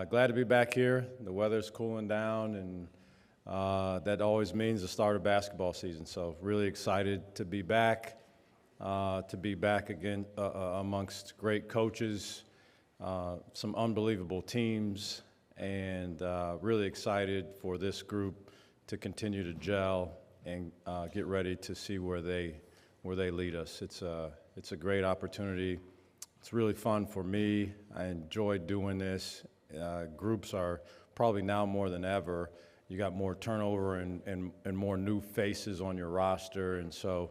glad to be back here. The weather's cooling down, and that always means the start of basketball season. So really excited to be back again amongst great coaches, some unbelievable teams, and really excited for this group to continue to gel and get ready to see where they lead us. It's a great opportunity. It's really fun for me. I enjoy doing this. Groups are probably now more than ever. You got more turnover and more new faces on your roster, and so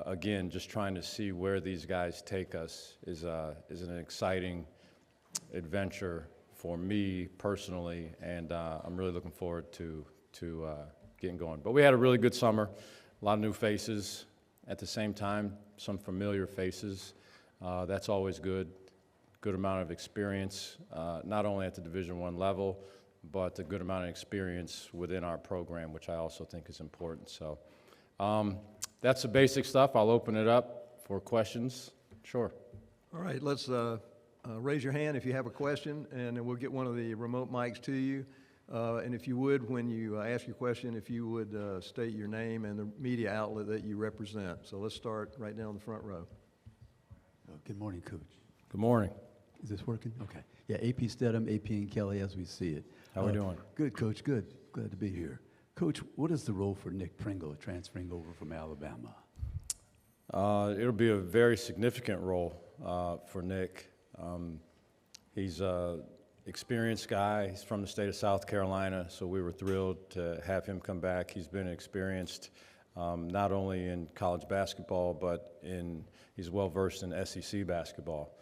again, just trying to see where these guys take us is an exciting adventure for me personally, and I'm really looking forward to getting going. But we had a really good summer, a lot of new faces. At the same time, some familiar faces. That's always good. Good amount of experience, not only at the Division I level, but a good amount of experience within our program, which I also think is important. So that's the basic stuff. I'll open it up for questions. Sure. All right, let's raise your hand if you have a question, and then we'll get one of the remote mics to you. And if you would, when you ask your question, if you would state your name and the media outlet that you represent. So let's start right down the front row. Good morning, Coach. Good morning. Is this working? Okay. Yeah, AP Stedham, AP and Kelly as we see it. How we doing? Good, Coach, good. Glad to be here. Coach, what is the role for Nick Pringle transferring over from Alabama? It'll be a very significant role for Nick. He's an experienced guy. He's from the state of South Carolina, so we were thrilled to have him come back. He's been experienced not only in college basketball, but he's well-versed in SEC basketball.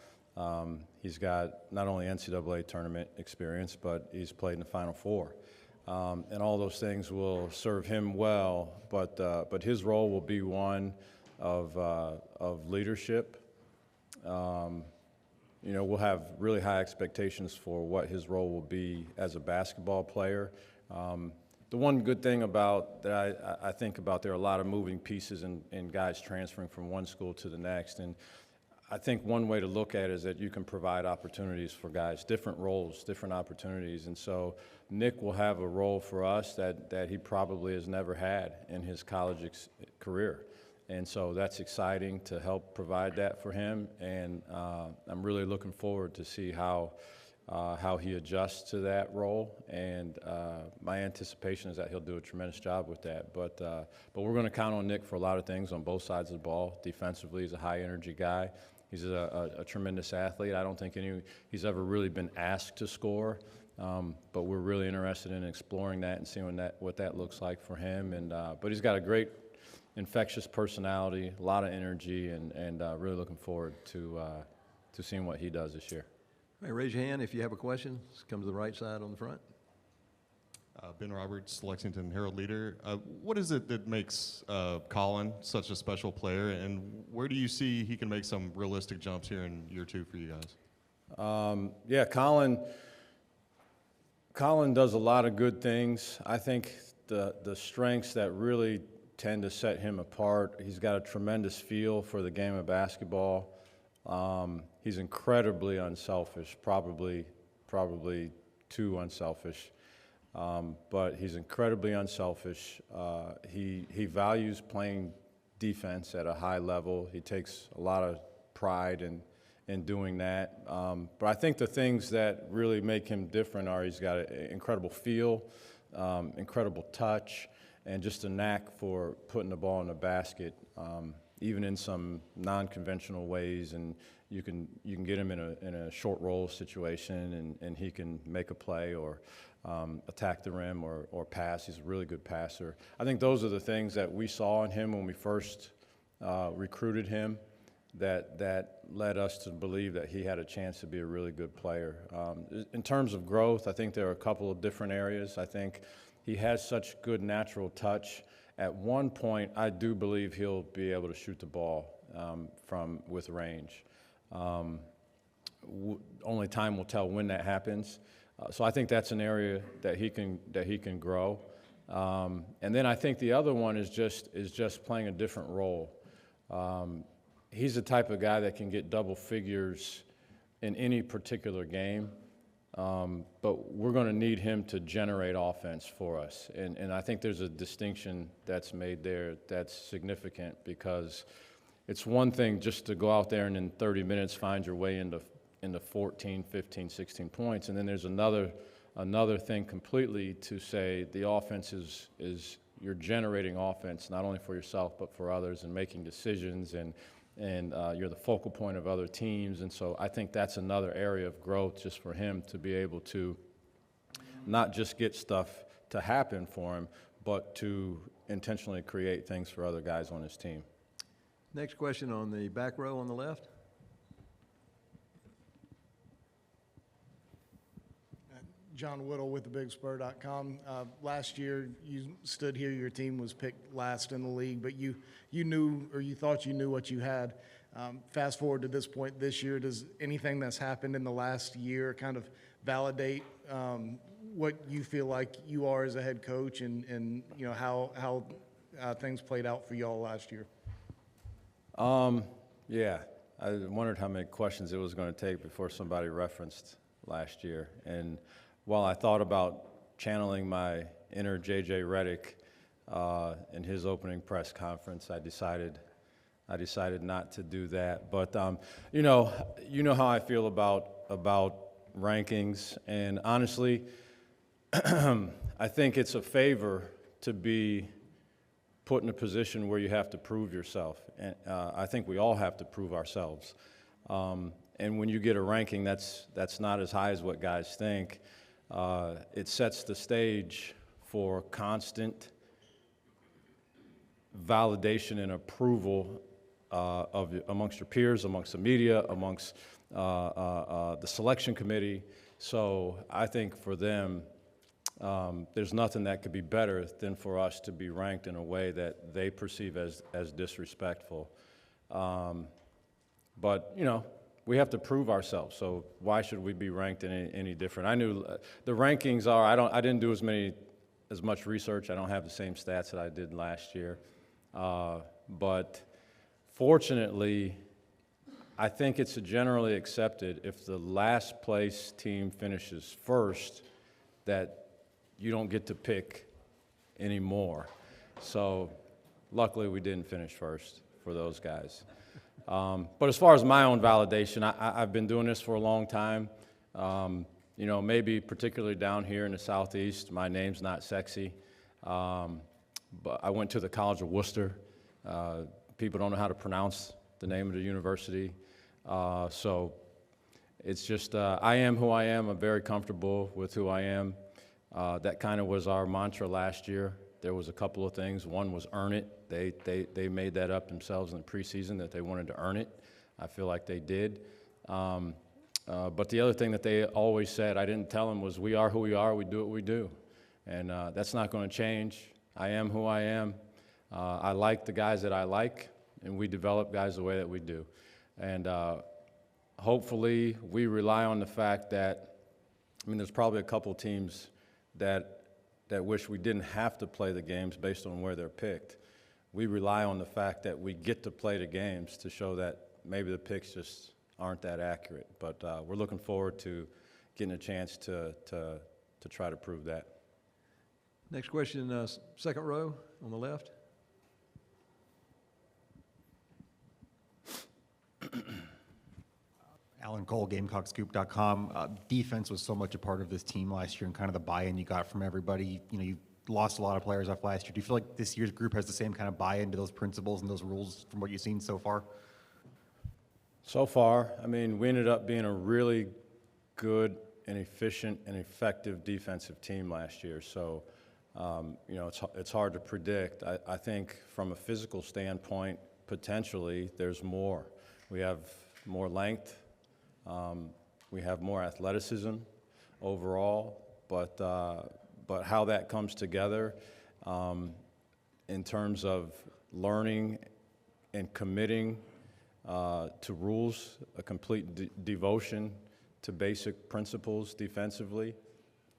He's got not only NCAA tournament experience, but he's played in the Final Four. And all those things will serve him well, but his role will be one of leadership. We'll have really high expectations for what his role will be as a basketball player. The one good thing about that I think about, there are a lot of moving pieces and guys transferring from one school to the next. And I think one way to look at it is that you can provide opportunities for guys, different roles, different opportunities. And so Nick will have a role for us that he probably has never had in his college career. And so that's exciting to help provide that for him. And I'm really looking forward to see how he adjusts to that role. And my anticipation is that he'll do a tremendous job with that. But we're going to count on Nick for a lot of things on both sides of the ball. Defensively, he's a high-energy guy. He's a tremendous athlete. I don't think he's ever really been asked to score, but we're really interested in exploring that and seeing what that looks like for him. And but he's got a great infectious personality, a lot of energy, and really looking forward to seeing what he does this year. All right, raise your hand if you have a question. Just come to the right side on the front. Ben Roberts, Lexington Herald Leader. What is it that makes Colin such a special player, and where do you see he can make some realistic jumps here in year two for you guys? Yeah, Colin does a lot of good things. I think the strengths that really tend to set him apart, he's got a tremendous feel for the game of basketball. He's incredibly unselfish, probably too unselfish. But he's incredibly unselfish. He values playing defense at a high level. He takes a lot of pride in doing that. But I think the things that really make him different are he's got an incredible feel, incredible touch, and just a knack for putting the ball in the basket, even in some non-conventional ways. And you can get him in a short roll situation, and he can make a play or attack the rim or pass. He's a really good passer. I think those are the things that we saw in him when we first recruited him that led us to believe that he had a chance to be a really good player. In terms of growth, I think there are a couple of different areas. I think he has such good natural touch. At one point, I do believe he'll be able to shoot the ball with range. Only time will tell when that happens. So I think that's an area that he can grow. And then I think the other one is just playing a different role. He's the type of guy that can get double figures in any particular game, But we're going to need him to generate offense for us. And I think there's a distinction that's made there that's significant, because it's one thing just to go out there and in 30 minutes find your way into 14, 15, 16 points. And then there's another thing completely to say the offense is you're generating offense not only for yourself but for others, and making decisions, and you're the focal point of other teams. And so I think that's another area of growth just for him to be able to not just get stuff to happen for him, but to intentionally create things for other guys on his team. Next question on the back row on the left. John Whittle with thebigspur.com. Last year, you stood here, your team was picked last in the league, but you knew, or you thought you knew what you had. Fast forward to this point this year, does anything that's happened in the last year kind of validate what you feel like you are as a head coach, and you know, how things played out for y'all last year? Yeah, I wondered how many questions it was going to take before somebody referenced last year. And while I thought about channeling my inner J.J. Redick in his opening press conference, I decided not to do that. But you know how I feel about rankings, and honestly, I think it's a favor to be put in a position where you have to prove yourself. And I think we all have to prove ourselves. And when you get a ranking that's not as high as what guys think, it sets the stage for constant validation and approval amongst your peers, amongst the media, amongst the selection committee. So I think for them, there's nothing that could be better than for us to be ranked in a way that they perceive as disrespectful. But, you know, we have to prove ourselves, so why should we be ranked any different? I knew the rankings are, I didn't do as much research. I don't have the same stats that I did last year. But fortunately, I think it's generally accepted if the last place team finishes first that you don't get to pick anymore. So luckily we didn't finish first for those guys. But as far as my own validation, I've been doing this for a long time. You know, maybe particularly down here in the Southeast, my name's not sexy. But I went to the College of Worcester. People don't know how to pronounce the name of the university. So it's just, I am who I am. I'm very comfortable with who I am. That kind of was our mantra last year. There was a couple of things. One was earn it. They made that up themselves in the preseason that they wanted to earn it. I feel like they did. But the other thing that they always said, I didn't tell them, was we are who we are, we do what we do. And that's not going to change. I am who I am. I like the guys that I like, and we develop guys the way that we do. And hopefully we rely on the fact that, I mean, there's probably a couple teams that wish we didn't have to play the games based on where they're picked. We rely on the fact that we get to play the games to show that maybe the picks just aren't that accurate. But we're looking forward to getting a chance to try to prove that. Next question, second row on the left. Alan Cole, GamecocksScoop.com. Defense was so much a part of this team last year, and kind of the buy-in you got from everybody. You know, you lost a lot of players off last year. Do you feel like this year's group has the same kind of buy-in to those principles and those rules from what you've seen so far? So far, I mean, we ended up being a really good and efficient and effective defensive team last year. So, you know, it's hard to predict. I think from a physical standpoint, potentially, there's more. We have more length. We have more athleticism overall, but how that comes together in terms of learning and committing to rules, a complete devotion to basic principles defensively,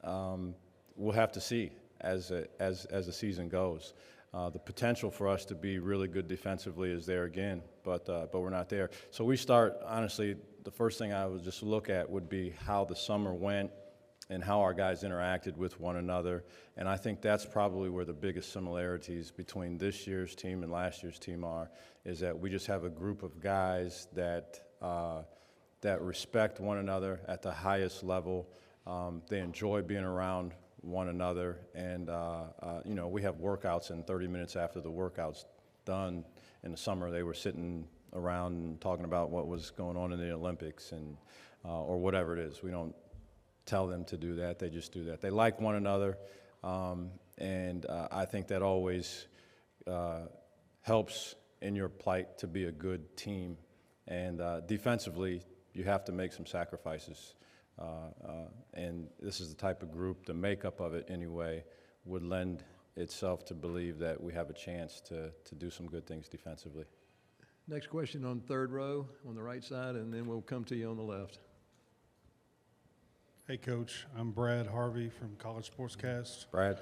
we'll have to see as the season goes. The potential for us to be really good defensively is there again, but we're not there. So we start, honestly, the first thing I would just look at would be how the summer went and how our guys interacted with one another. And I think that's probably where the biggest similarities between this year's team and last year's team are, is that we just have a group of guys that that respect one another at the highest level. They enjoy being around one another, and you know, we have workouts, and 30 minutes after the workout's done in the summer, they were sitting around and talking about what was going on in the Olympics and or whatever it is. We don't tell them to do that. They just do that. They like one another, and I think that always helps in your plight to be a good team. And defensively, you have to make some sacrifices. And this is the type of group, the makeup of it anyway, would lend itself to believe that we have a chance to do some good things defensively. Next question on third row on the right side, and then we'll come to you on the left. Hey, Coach. I'm Brad Harvey from College Sportscast. Brad?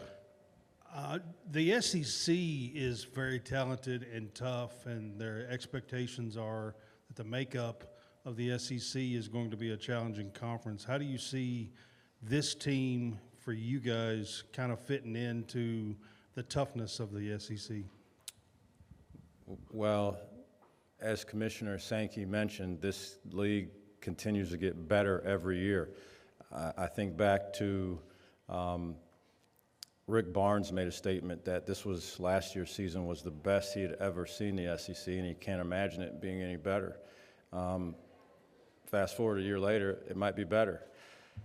The SEC is very talented and tough, and their expectations are that the makeup of the SEC is going to be a challenging conference. How do you see this team for you guys kind of fitting into the toughness of the SEC? Well, as Commissioner Sankey mentioned, this league continues to get better every year. I think back to Rick Barnes made a statement that last year's season was the best he had ever seen the SEC, and he can't imagine it being any better. Fast forward a year later, it might be better.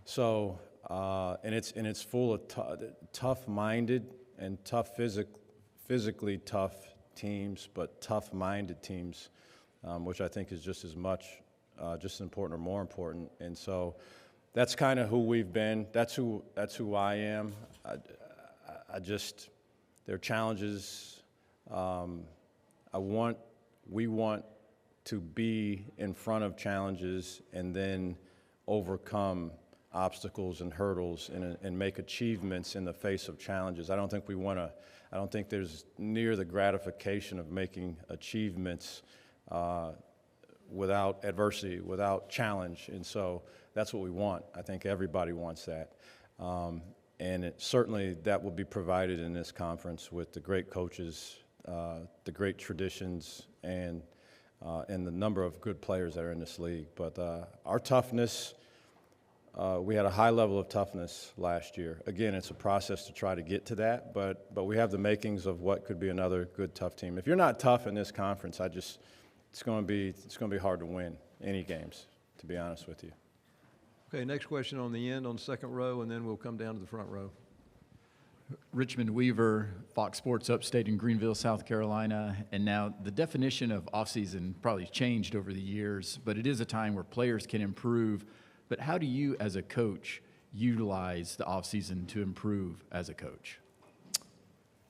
So, and it's full of tough-minded and physically tough teams, but tough-minded teams, which I think is just as much, just as important or more important. And so, that's kind of who we've been. That's who I am. There are challenges. We want to be in front of challenges and then overcome obstacles and hurdles and make achievements in the face of challenges. I don't think there's near the gratification of making achievements without adversity, without challenge. And so that's what we want. I think everybody wants that. And certainly that will be provided in this conference with the great coaches, the great traditions, and the number of good players that are in this league. But our toughness, we had a high level of toughness last year. Again, it's a process to try to get to that, but we have the makings of what could be another good, tough team. If you're not tough in this conference, it's going to be hard to win any games, to be honest with you. Okay, next question on the end, on the second row, and then we'll come down to the front row. Richmond Weaver, Fox Sports Upstate in Greenville, South Carolina. And now the definition of offseason probably changed over the years, but it is a time where players can improve. But how do you, as a coach, utilize the offseason to improve as a coach?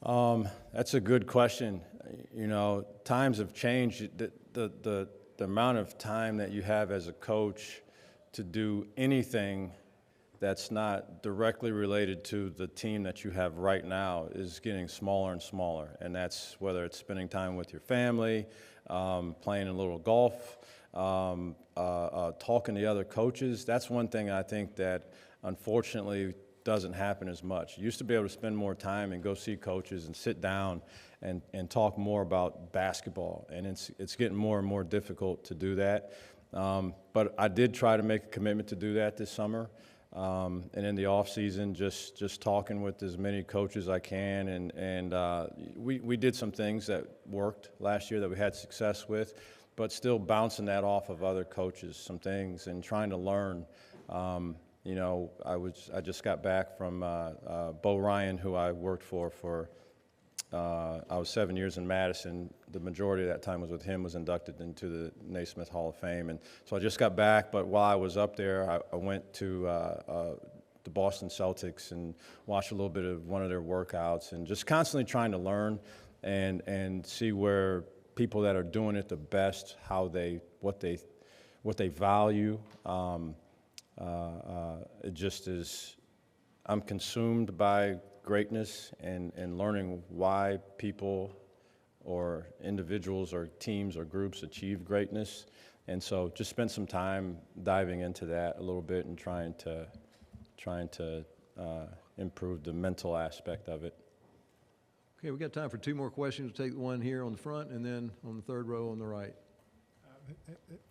That's a good question. You know, times have changed. The amount of time that you have as a coach to do anything that's not directly related to the team that you have right now is getting smaller and smaller. And that's whether it's spending time with your family, playing a little golf, talking to other coaches. That's one thing I think that unfortunately doesn't happen as much. You used to be able to spend more time and go see coaches and sit down and talk more about basketball. And it's getting more and more difficult to do that. But I did try to make a commitment to do that this summer. And in the off season, just talking with as many coaches as I can, and we did some things that worked last year that we had success with, but still bouncing that off of other coaches, some things, and trying to learn. You know, I just got back from Bo Ryan, who I worked for. I was 7 years in Madison. The majority of that time was with him, was inducted into the Naismith Hall of Fame. And so I just got back, but while I was up there, I went to the Boston Celtics and watched a little bit of one of their workouts, and just constantly trying to learn and see where people that are doing it the best, what they value. It just is, I'm consumed by greatness and learning why people or individuals or teams or groups achieve greatness. And so just spend some time diving into that a little bit and trying to trying to improve the mental aspect of it. Okay, we got time for 2 more questions. We'll take one here on the front and then on the 3rd row on the right.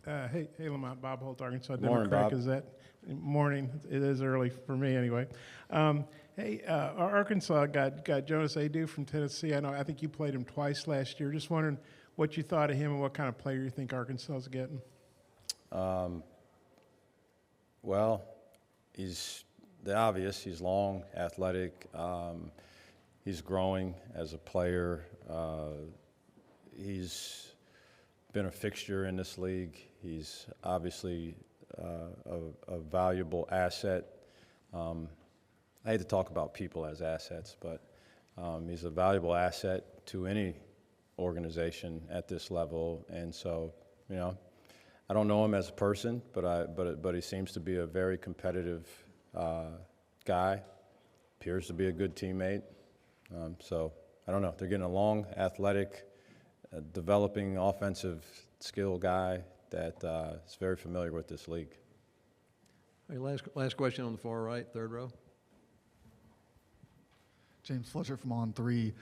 Hey, Lamont, Bob Holt, Arkansas Morning, Democrat. Bob. Is that morning? It is early for me anyway. Arkansas got Jonas Adu from Tennessee. I think you played him twice last year. Just wondering what you thought of him and what kind of player you think Arkansas is getting. Well, he's the obvious. He's long, athletic. He's growing as a player. He's been a fixture in this league. He's obviously a valuable asset. I hate to talk about people as assets, but he's a valuable asset to any organization at this level. And so, you know, I don't know him as a person, but he seems to be a very competitive guy. Appears to be a good teammate. So I don't know. They're getting a long, athletic, developing offensive skill guy that is very familiar with this league. All right, last question on the far right, 3rd row. James Fletcher from On3.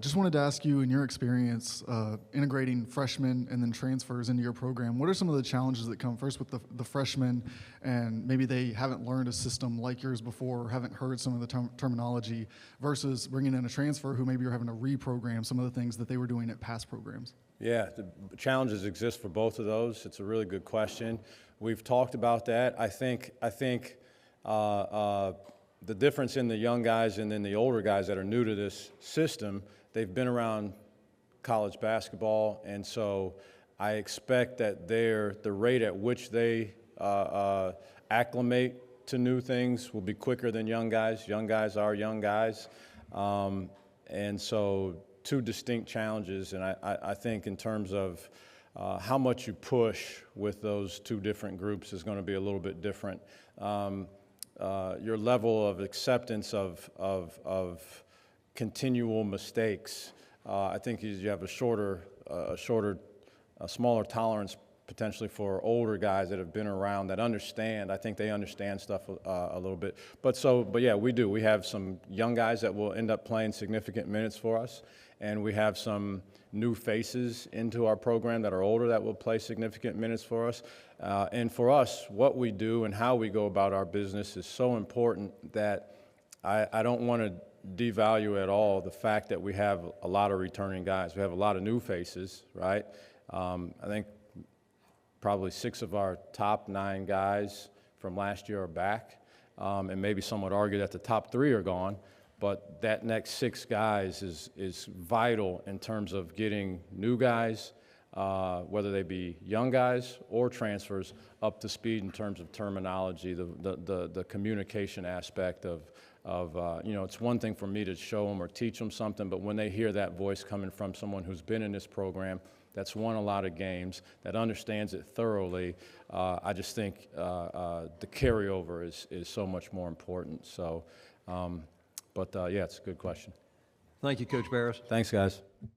Just wanted to ask you, in your experience integrating freshmen and then transfers into your program, what are some of the challenges that come first with the freshmen, and maybe they haven't learned a system like yours before or haven't heard some of the terminology, versus bringing in a transfer who maybe you're having to reprogram some of the things that they were doing at past programs? Yeah, the challenges exist for both of those. It's a really good question. We've talked about that. I think the difference in the young guys and then the older guys that are new to this system, they've been around college basketball, and so I expect that the rate at which they acclimate to new things will be quicker than young guys. Young guys are young guys. And so 2 distinct challenges, and I think in terms of how much you push with those 2 different groups is going to be a little bit different. Your level of acceptance of continual mistakes, I think you have a smaller tolerance potentially for older guys that have been around that understand. I think they understand stuff a little bit. But yeah, we do. We have some young guys that will end up playing significant minutes for us, and we have some new faces into our program that are older that will play significant minutes for us. And for us, what we do and how we go about our business is so important that I don't want to devalue at all the fact that we have a lot of returning guys. We have a lot of new faces, right? I think probably 6 of our top 9 guys from last year are back, and maybe some would argue that the top 3 are gone. But that next 6 guys is vital in terms of getting new guys, whether they be young guys or transfers, up to speed in terms of terminology, the communication aspect of it's one thing for me to show them or teach them something, but when they hear that voice coming from someone who's been in this program, that's won a lot of games, that understands it thoroughly, I just think the carryover is so much more important. So. Yeah, it's a good question. Thank you, Coach Barris. Thanks, guys.